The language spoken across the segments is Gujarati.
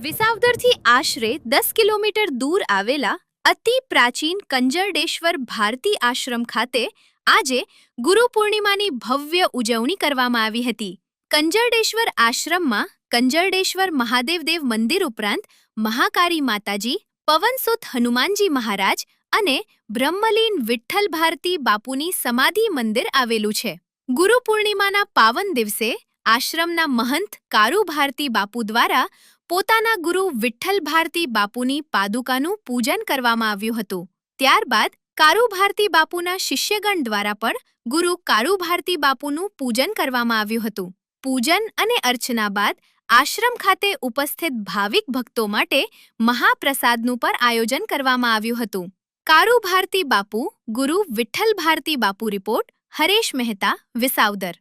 વિસાવદરથી આશરે 10 કિલોમીટર દૂર આવેલા અતિ પ્રાચીન કંજરડેશ્વર ભારતી આશ્રમ ખાતે આજે ગુરુ પૂર્ણિમાની ભવ્ય ઉજવણી કરવામાં આવી હતી. કંજરડેશ્વર આશ્રમમાં કંજરડેશ્વર મહાદેવદેવ મંદિર ઉપરાંત મહાકાળી માતાજી, પવનસુત હનુમાનજી મહારાજ અને બ્રહ્મલીન વિઠ્ઠલ ભારતી બાપુની સમાધિ મંદિર આવેલું છે. ગુરુ પૂર્ણિમાના પાવન દિવસે આશ્રમના મહંત કારુ ભારતી બાપુ દ્વારા પોતાના ગુરુ વિઠ્ઠલ ભારતી બાપુની પાદુકાનું પૂજન કરવામાં આવ્યું હતું. ત્યારબાદ કારુ ભારતી બાપુના શિષ્યગણ દ્વારા પણ ગુરુ કારુ ભારતી બાપુનું પૂજન કરવામાં આવ્યું હતું. પૂજન અને અર્ચના બાદ આશ્રમ ખાતે ઉપસ્થિત ભાવિક ભક્તો માટે મહાપ્રસાદનું પણ આયોજન કરવામાં આવ્યું હતું. કારુ ભારતી બાપુ, ગુરુ વિઠ્ઠલ ભારતી બાપુ. રિપોર્ટ હરેશ મહેતા, વિસાવદર.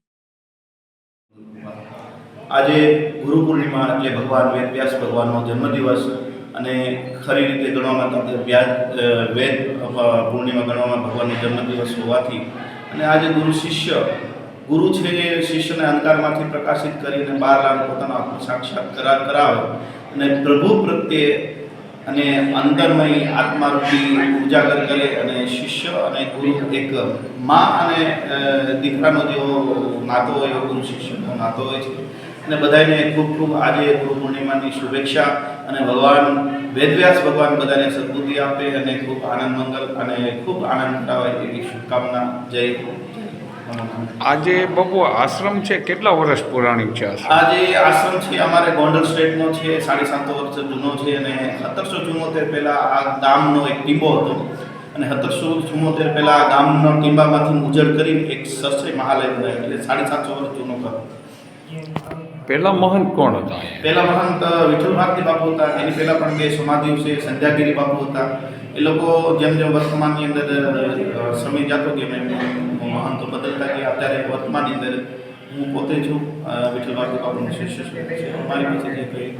આજે ગુરુ પૂર્ણિમા એટલે ભગવાન વેદવ્યાસ ભગવાનનો જન્મદિવસ અને ખરી રીતે ગણવામાં વેદ પૂર્ણિમા ગણવામાં ભગવાનનો જન્મદિવસ હોવાથી અને આજે ગુરુ છે એ શિષ્યને અંધકારમાંથી પ્રકાશિત કરીને બહાર લાવીને પોતાનો આત્મ સાક્ષાત્કાર કરાવે અને પ્રભુ પ્રત્યે અને અંતરમય આત્મારૂપી ઉજાગર કરે અને શિષ્ય અને ગુરુ એક મા અને દીકરાનો જેવો નાતો હોય એવો ગુરુ શિષ્યનો નાતો હોય છે. અને બધાને ખૂબ ખૂબ આજે ગુરુ પૂર્ણિમાની શુભેચ્છા અને ભગવાન વેદવ્યાસ ભગવાન બધાને સદબુદ્ધિ આપે અને ખૂબ આનંદ મંગલ અને ખૂબ આનંદ કરાવે એવી શુભકામના. જય. આજે બાપુ આશ્રમ છે કેટલા વર્ષ પુરાણિક છે? આજે આશ્રમ છે અમારે ગોંડલ સ્ટેટનો છે, 750 વર્ષ જૂનો છે અને 1774 પહેલાં આ ગામનો એક ટીંબો હતો અને 1774 પહેલાં ગામનો ટીંબામાંથી ઉજળ કરીને એક સસ્ય મહાલય બનાવ્યો એટલે 750 વર્ષ જૂનો ઘર. પહેલા મહંત કોણ હતા? પહેલા મહંત વિઠ્ઠલ ભારતી બાપુ હતા. એની પહેલાં પણ બે સમાધિઓ છે. સંધ્યાગીરી બાપુ હતા. એ લોકો જેમ જેમ વર્તમાનની અંદર સમય જતો ગયો એમ મહંતો બદલતા ગયા. અત્યારે વર્તમાનની અંદર હું પોતે છું વિઠ્ઠલ ભારતી બાપુનું શિષ્ય છું. મારી પાસે જે કંઈ